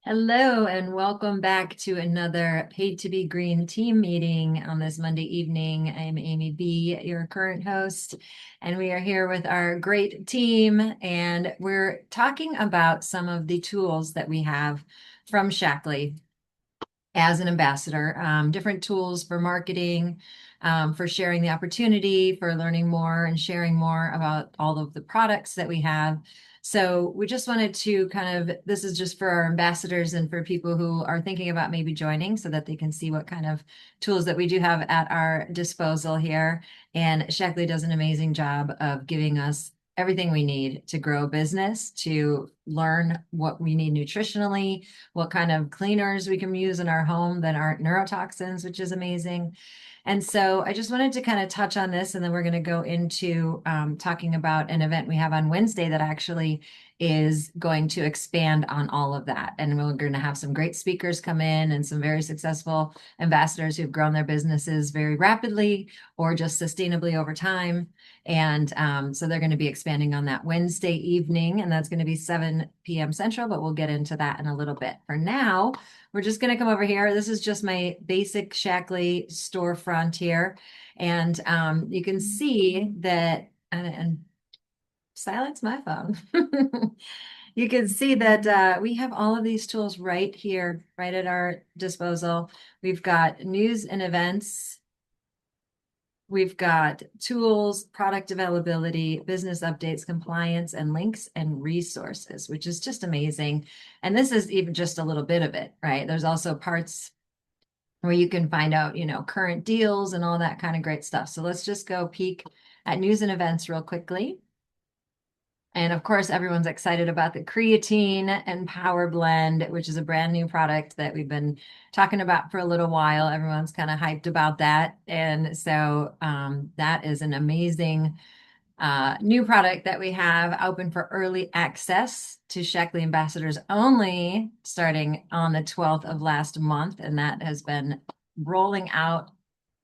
Hello, and welcome back to another Paid to Be Green team meeting on this Monday evening. I'm Aimee B, your current host, and we are here with our great team, and we're talking about some of the tools that we have from Shaklee as an ambassador, different tools for marketing, for sharing the opportunity, for learning more and sharing more about all of the products that we have. So we just wanted to this is just for our ambassadors and for people who are thinking about maybe joining so that they can see what kind of tools that we do have at our disposal here. And Shaklee does an amazing job of giving us everything we need to grow a business, to learn what we need nutritionally, what kind of cleaners we can use in our home that aren't neurotoxins, which is amazing. And so I just wanted to kind of touch on this, and then we're going to go into talking about an event we have on Wednesday that actually is going to expand on all of that. And we're going to have some great speakers come in and some very successful ambassadors who've grown their businesses very rapidly or just sustainably over time. And so they're going to be expanding on that Wednesday evening, and that's going to be 7 p.m. Central, but we'll get into that in a little bit. For now, we're just going to come over here. This is just my basic Shaklee storefront here. And you can see that, and silence my phone. You can see that we have all of these tools right here, right at our disposal. We've got news and events. We've got tools, product availability, business updates, compliance, and links and resources, which is just amazing. And this is even just a little bit of it, right? There's also parts where you can find out, current deals and all that kind of great stuff. So let's just go peek at news and events real quickly. And of course, everyone's excited about the creatine and power blend, which is a brand new product that we've been talking about for a little while. Everyone's kind of hyped about that. And so that is an amazing new product that we have open for early access to Shaklee ambassadors only starting on the 12th of last month. And that has been rolling out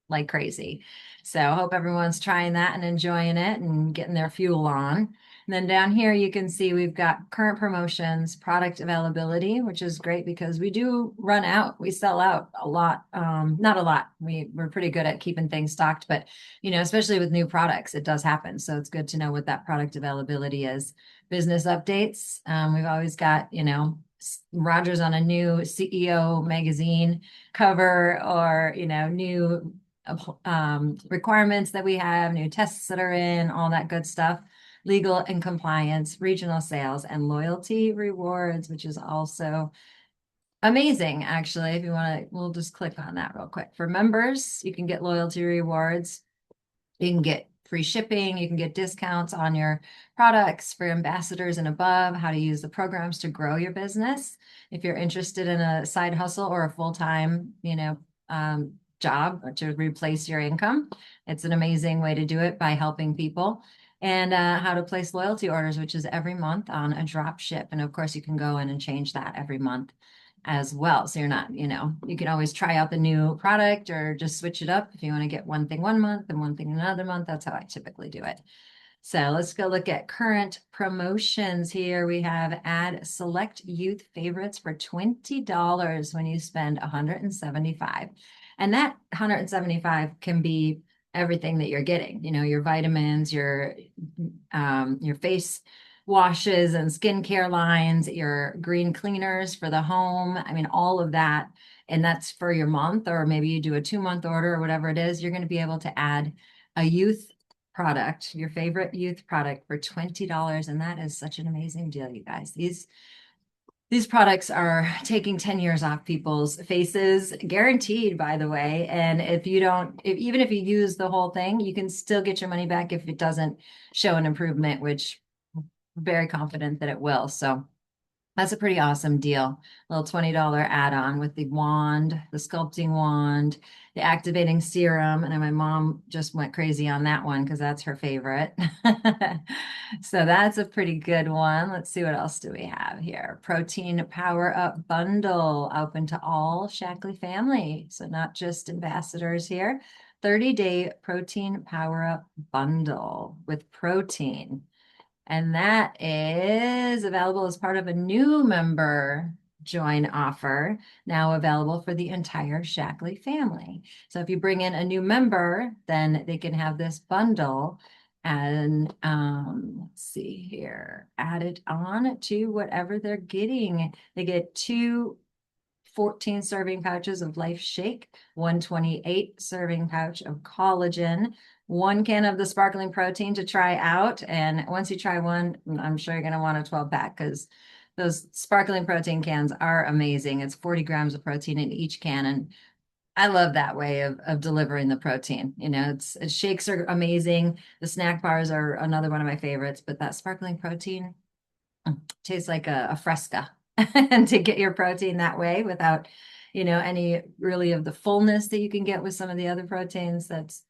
like crazy. So I hope everyone's trying that and enjoying it and getting their fuel on. And then down here, you can see we've got current promotions, product availability, which is great because we do run out. We sell out a lot. Not a lot. We're pretty good at keeping things stocked, but especially with new products, it does happen. So it's good to know what that product availability is. Business updates. We've always got, Rogers on a new CEO magazine cover or, new requirements that we have, new tests that are in, all that good stuff. Legal and compliance, regional sales, and loyalty rewards, which is also amazing, actually. If you want to, we'll just click on that real quick. For members, you can get loyalty rewards. You can get free shipping. You can get discounts on your products for ambassadors and above, how to use the programs to grow your business. If you're interested in a side hustle or a full-time, job to replace your income, it's an amazing way to do it by helping people. And how to place loyalty orders, which is every month on a drop ship. And of course, you can go in and change that every month as well. So you're not, you can always try out the new product or just switch it up if you want to get one thing one month and one thing another month. That's how I typically do it. So let's go look at current promotions here. We have add select youth favorites for $20 when you spend $175. And that $175 can be everything that you're getting, your vitamins, your face washes and skincare lines, your green cleaners for the home. I mean, all of that. And that's for your month, or maybe you do a 2-month order or whatever it is. You're going to be able to add a youth product, your favorite youth product for $20. And that is such an amazing deal, you guys. These products are taking 10 years off people's faces, guaranteed, by the way. And if you don't, even if you use the whole thing, you can still get your money back if it doesn't show an improvement, which I'm very confident that it will. So that's a pretty awesome deal. A little $20 add-on with the wand, the sculpting wand, the activating serum. And then my mom just went crazy on that one because that's her favorite. So that's a pretty good one. Let's see, what else do we have here? Protein Power Up Bundle, open to all Shaklee family. So not just ambassadors here. 30-day Protein Power Up Bundle with protein. And that is available as part of a new member join offer now available for the entire Shaklee family. So if you bring in a new member, then they can have this bundle and let's see here, add it on to whatever they're getting. They get two 14 serving pouches of Life Shake, 128 serving pouch of collagen, one can of the sparkling protein to try out. And once you try one, I'm sure you're going to want a 12 pack because those sparkling protein cans are amazing. It's 40 grams of protein in each can. And I love that way of delivering the protein. You know, shakes are amazing. The snack bars are another one of my favorites, but that sparkling protein tastes like a fresca. And to get your protein that way without, any really of the fullness that you can get with some of the other proteins, that's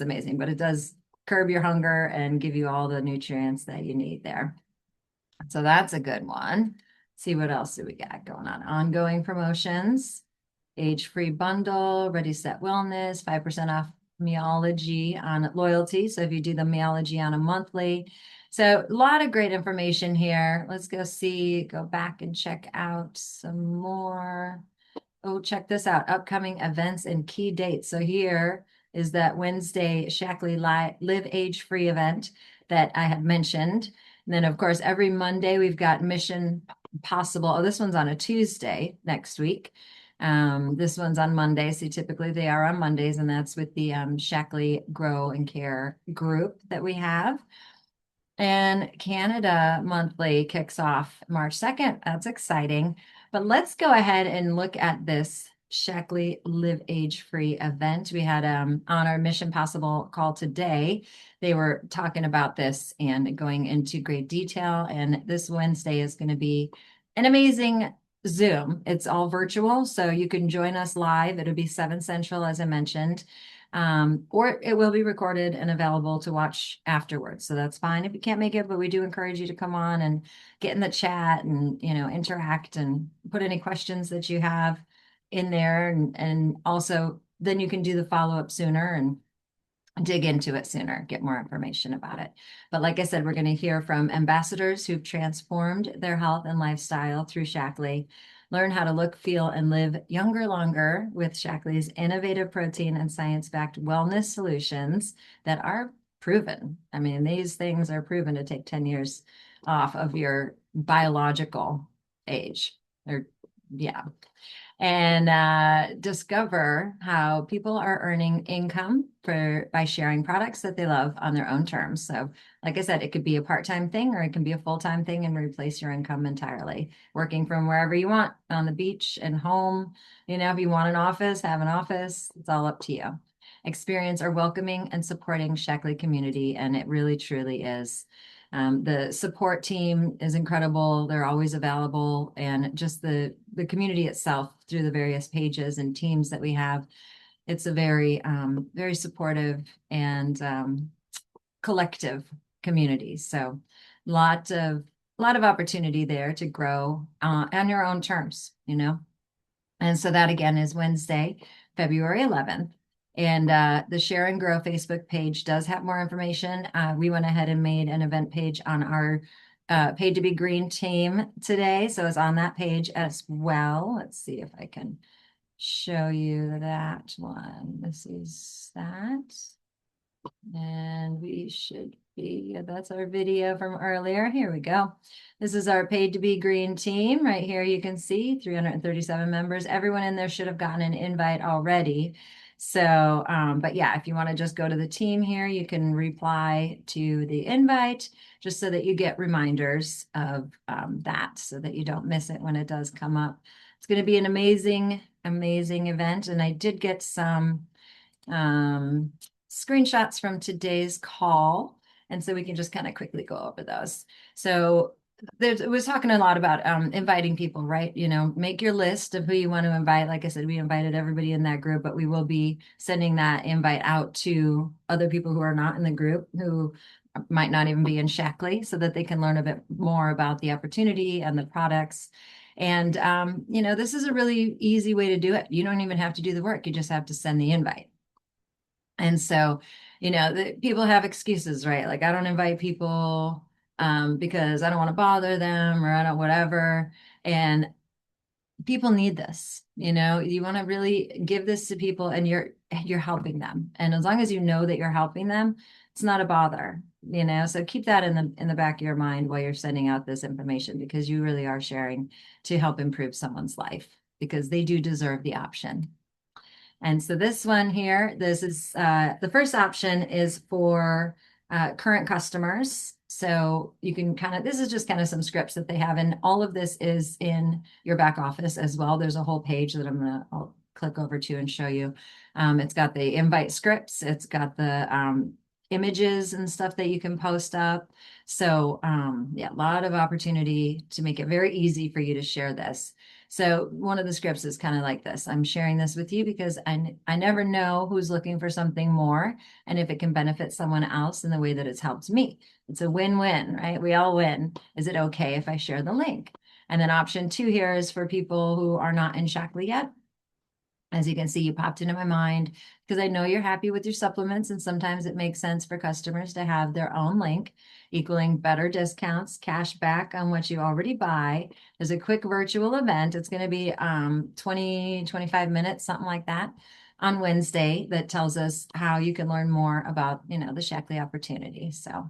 amazing. But it does curb your hunger and give you all the nutrients that you need there. So that's a good one. See what else do we got going on? Ongoing promotions, age-free bundle, Ready Set Wellness, 5% off meology on loyalty. So if you do the meology on a monthly. So a lot of great information here. Let's go back and check out some more. Oh, check this out. Upcoming events and key dates. So here is that Wednesday Shaklee Live Age Free event that I had mentioned. And then, of course, every Monday we've got Mission Possible. Oh, this one's on a Tuesday next week. This one's on Monday. So typically they are on Mondays, and that's with the Shaklee Grow and Care group that we have. And Canada Monthly kicks off March 2nd. That's exciting. But let's go ahead and look at this Shaklee Live Age Free event. We had on our Mission Possible call today. They were talking about this and going into great detail. And this Wednesday is going to be an amazing Zoom. It's all virtual, so you can join us live. It'll be 7 Central, as I mentioned. Or it will be recorded and available to watch afterwards. So that's fine if you can't make it, but we do encourage you to come on and get in the chat and, interact and put any questions that you have in there. And also then you can do the follow-up sooner and dig into it sooner, get more information about it. But like I said, we're going to hear from ambassadors who've transformed their health and lifestyle through Shaklee, learn how to look, feel, and live younger longer with Shaklee's innovative protein and science-backed wellness solutions that are proven. I mean, these things are proven to take 10 years off of your biological age. Or, yeah, and discover how people are earning income by sharing products that they love on their own terms. So, like I said, it could be a part-time thing or it can be a full-time thing and replace your income entirely. Working from wherever you want, on the beach and home. If you want an office, have an office. It's all up to you. Experience our welcoming and supporting Shaklee community, and it really truly is. The support team is incredible. They're always available, and just the community itself through the various pages and teams that we have. It's a very, very supportive and collective community. So lot of opportunity there to grow on your own terms, And so that again is Wednesday, February 11th. And the Share and Grow Facebook page does have more information. We went ahead and made an event page on our Paid to Be Green team today. So it's on that page as well. Let's see if I can show you that one. This is that. And we should be, that's our video from earlier. Here we go. This is our Paid to Be Green team. Right here you can see 337 members. Everyone in there should have gotten an invite already. So, but yeah, if you want to just go to the team here, you can reply to the invite just so that you get reminders of that so that you don't miss it when it does come up. It's going to be an amazing, amazing event. And I did get some screenshots from today's call. And so we can just kind of quickly go over those. So it was talking a lot about inviting people, right? Make your list of who you want to invite. Like I said, we invited everybody in that group, but we will be sending that invite out to other people who are not in the group, who might not even be in Shaklee, so that they can learn a bit more about the opportunity and the products. And, this is a really easy way to do it. You don't even have to do the work. You just have to send the invite. And so, people have excuses, right? Like, I don't invite people because I don't want to bother them or I don't whatever. And people need this. You want to really give this to people, and you're helping them. And as long as you know that you're helping them, it's not a bother. So keep that in the back of your mind while you're sending out this information, because you really are sharing to help improve someone's life, because they do deserve the option. And so this one here, this is the first option is for current customers. So you can this is just kind of some scripts that they have. And all of this is in your back office as well. There's a whole page that I'll click over to and show you. It's got the invite scripts. It's got the images and stuff that you can post up. So yeah, a lot of opportunity to make it very easy for you to share this. So one of the scripts is kind of like this. I'm sharing this with you because I never know who's looking for something more, and if it can benefit someone else in the way that it's helped me. It's a win-win, right? We all win. Is it okay if I share the link? And then option 2 here is for people who are not in Shaklee yet. As you can see, you popped into my mind because I know you're happy with your supplements, and sometimes it makes sense for customers to have their own link, equaling better discounts, cash back on what you already buy. There's a quick virtual event. It's going to be 20, 25 minutes, something like that, on Wednesday, that tells us how you can learn more about, the Shaklee opportunity. So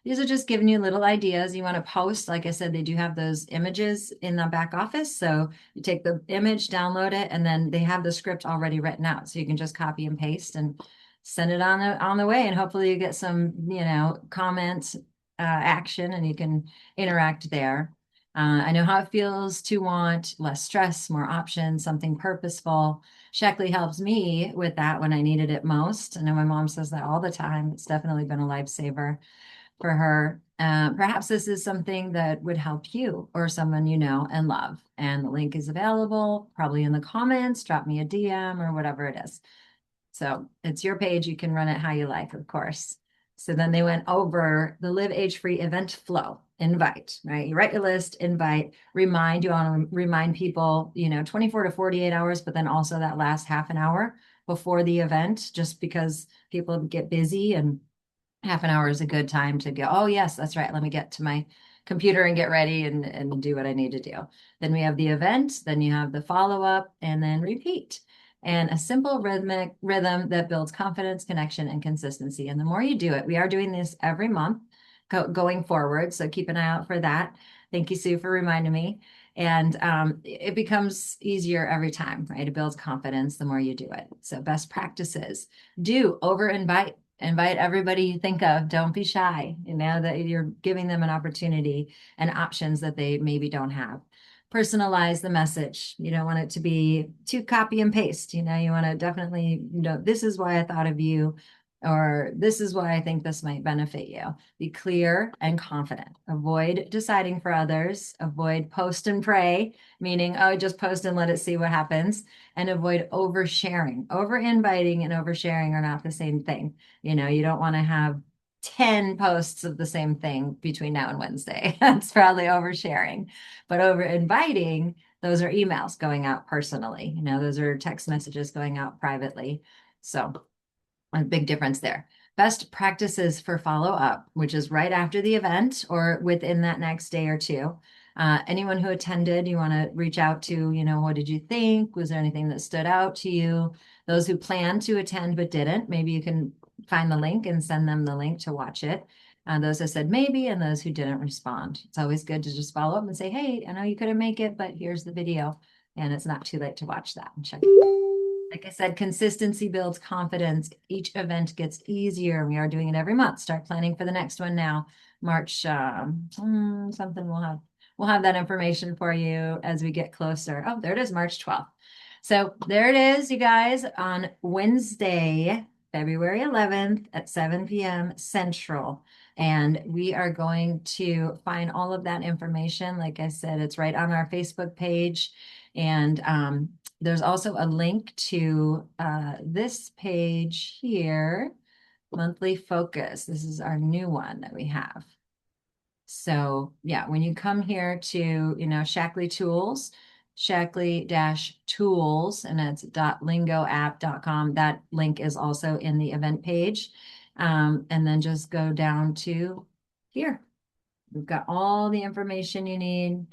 these are just giving you little ideas. You want to post, like I said, they do have those images in the back office. So you take the image, download it, and then they have the script already written out. So you can just copy and paste and send it on the way. And hopefully you get some, comments, action, and you can interact there. I know how it feels to want less stress, more options, something purposeful. Shaklee helps me with that when I needed it most. I know my mom says that all the time. It's definitely been a lifesaver for her. Perhaps this is something that would help you or someone you know and love. And the link is available probably in the comments. Drop me a DM or whatever it is. So it's your page. You can run it how you like, of course. So then they went over the Live Age Free event flow. Invite, right? You write your list, invite, remind. You want to remind people, 24 to 48 hours, but then also that last half an hour before the event, just because people get busy, and half an hour is a good time to go, oh, yes, that's right. Let me get to my computer and get ready and do what I need to do. Then we have the event, then you have the follow-up, and then repeat. And a simple rhythmic rhythm that builds confidence, connection, and consistency. And the more you do it, we are doing this every month going forward. So keep an eye out for that. Thank you, Sue, for reminding me. And it becomes easier every time, right? It builds confidence the more you do it. So best practices: do over invite everybody you think of. Don't be shy, that you're giving them an opportunity and options that they maybe don't have. Personalize the message. You don't want it to be too copy and paste. You want to definitely, this is why I thought of you, or this is why I think this might benefit you. Be clear and confident. Avoid deciding for others. Avoid post and pray, meaning, oh, just post and let it see what happens. And avoid oversharing. Over inviting and oversharing are not the same thing. You don't want to have 10 posts of the same thing between now and Wednesday. That's probably oversharing. But over inviting, those are emails going out personally. Those are text messages going out privately. So a big difference there. Best practices for follow-up, which is right after the event or within that next day or two. Anyone who attended, you want to reach out to, what did you think? Was there anything that stood out to you? Those who planned to attend but didn't, maybe you can find the link and send them the link to watch it. Those that said maybe, and those who didn't respond. It's always good to just follow up and say, hey, I know you couldn't make it, but here's the video. And it's not too late to watch that and check it out. Like I said, consistency builds confidence. Each event gets easier. We are doing it every month. Start planning for the next one now. March something we'll have that information for you as we get closer. Oh, there it is, March 12th. So there it is, you guys, on Wednesday, February 11th at 7 p.m. Central. And we are going to find all of that information. Like I said, it's right on our Facebook page. And there's also a link to this page here, Monthly Focus. This is our new one that we have. So yeah, when you come here to, Shaklee Tools, Shaklee-tools, and it's .lingoapp.com. That link is also in the event page. And then just go down to here. We've got all the information you need.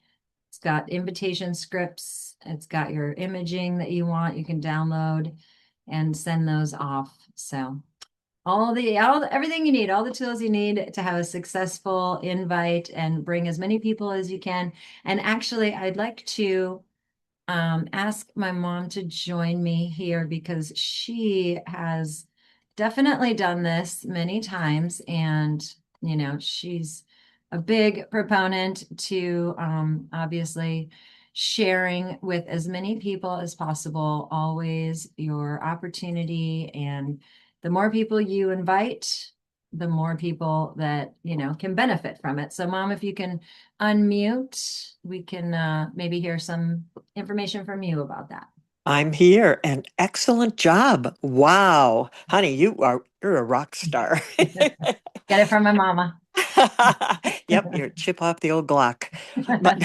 It's got invitation scripts. It's got your imaging that you want. You can download and send those off. So everything you need, all the tools you need to have a successful invite and bring as many people as you can. And actually, I'd like to ask my mom to join me here because she has definitely done this many times. And, she's a big proponent to obviously sharing with as many people as possible, always your opportunity. And the more people you invite, the more people that, can benefit from it. So, Mom, if you can unmute, we can maybe hear some information from you about that. I'm here and excellent job. Wow. Honey, you're a rock star. Get it from my mama. Yep, you're chip off the old Glock. But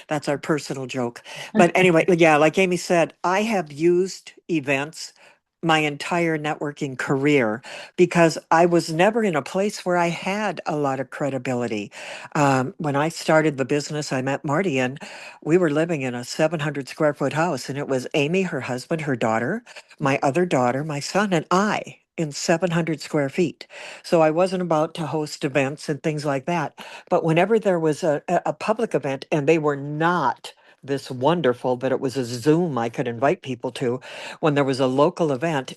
that's our personal joke. But anyway, yeah, like Amy said, I have used events my entire networking career because I was never in a place where I had a lot of credibility. When I started the business, I met Marty, and we were living in a 700 square foot house, and it was Amy, her husband, her daughter, my other daughter, my son, and I in 700 square feet. So I wasn't about to host events and things like that. But whenever there was a public event and they were not this wonderful, but it was a Zoom I could invite people to, when there was a local event,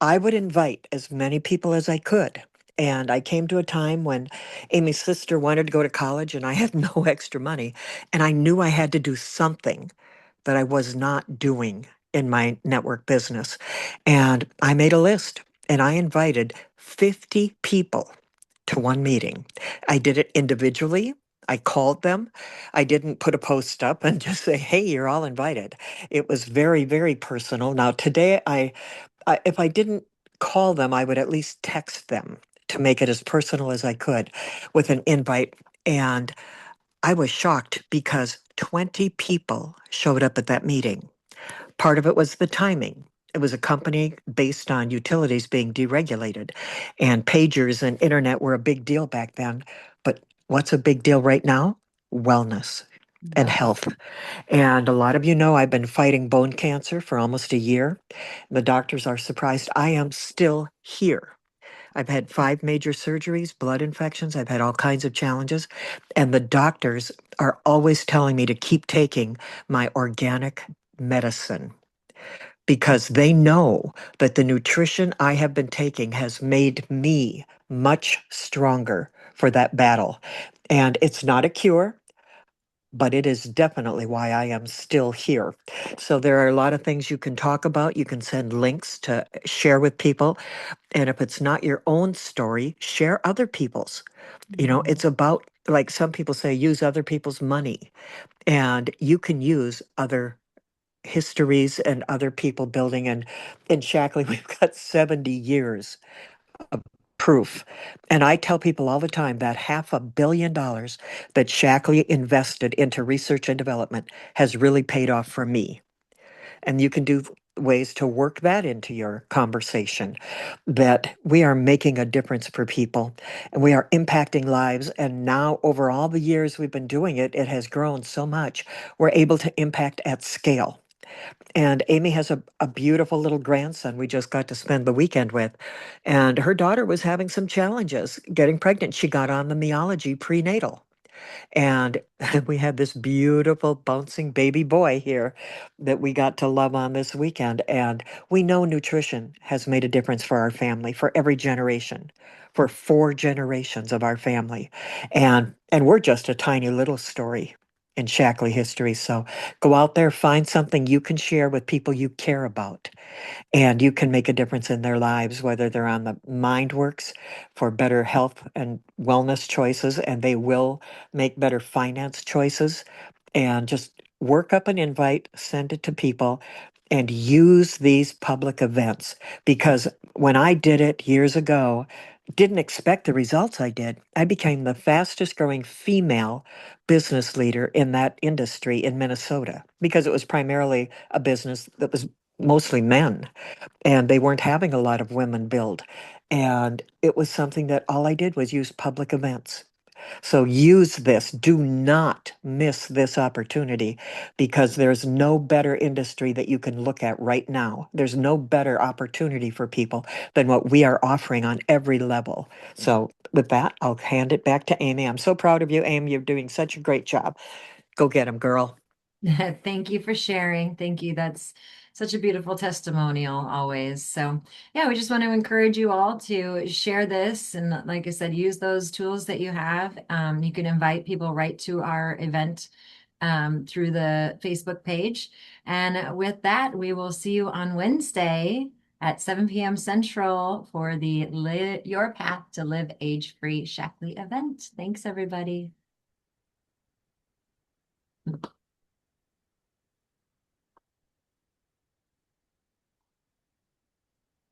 I would invite as many people as I could. And I came to a time when Amy's sister wanted to go to college and I had no extra money. And I knew I had to do something that I was not doing in my network business. And I made a list and I invited 50 people to one meeting. I did it individually. I called them. I didn't put a post up and just say, "Hey, you're all invited." It was very, very personal. Now, today, if I didn't call them, I would at least text them to make it as personal as I could with an invite. And I was shocked because 20 people showed up at that meeting. Part of it was the timing. It was a company based on utilities being deregulated, and pagers and internet were a big deal back then. But what's a big deal right now? Wellness and Yep. health. And a lot of you know I've been fighting bone cancer for almost a year. The doctors are surprised I am still here. I've had 5 major surgeries, blood infections, I've had all kinds of challenges. And the doctors are always telling me to keep taking my organic medicine because they know that the nutrition I have been taking has made me much stronger for that battle. And it's not a cure, but it is definitely why I am still here. So there are a lot of things you can talk about. You can send links to share with people. And if it's not your own story, share other people's. Mhm. It's about, like some people say, use other people's money. And you can use other histories and other people building. And in Shaklee, we've got 70 years of proof. And I tell people all the time that $500 million that Shaklee invested into research and development has really paid off for me. And you can do ways to work that into your conversation, that we are making a difference for people and we are impacting lives. And now, over all the years we've been doing it, it has grown so much. We're able to impact at scale. And Amy has a beautiful little grandson we just got to spend the weekend with. And her daughter was having some challenges getting pregnant. She got on the Meology prenatal. And we had this beautiful bouncing baby boy here that we got to love on this weekend. And we know nutrition has made a difference for our family, for every generation, for 4 generations of our family. And we're just a tiny little story in Shaklee history. So go out there, find something you can share with people you care about and you can make a difference in their lives, whether they're on the MindWorks for better health and wellness choices, and they will make better finance choices. And just work up an invite, send it to people, and use these public events. Because when I did it years ago, didn't expect the results I did. I became the fastest growing female business leader in that industry in Minnesota because it was primarily a business that was mostly men and they weren't having a lot of women build. And it was something that all I did was use public events. So use this. Do not miss this opportunity because there's no better industry that you can look at right now. There's no better opportunity for people than what we are offering on every level. So with that, I'll hand it back to Aimee. I'm so proud of you, Aimee. You're doing such a great job. Go get them, girl. Thank you for sharing. Thank you. That's such a beautiful testimonial always. So, yeah, we just want to encourage you all to share this. And like I said, use those tools that you have. You can invite people right to our event through the Facebook page. And with that, we will see you on Wednesday at 7 p.m. Central for the Your Path to Live Age-Free Shaklee event. Thanks, everybody.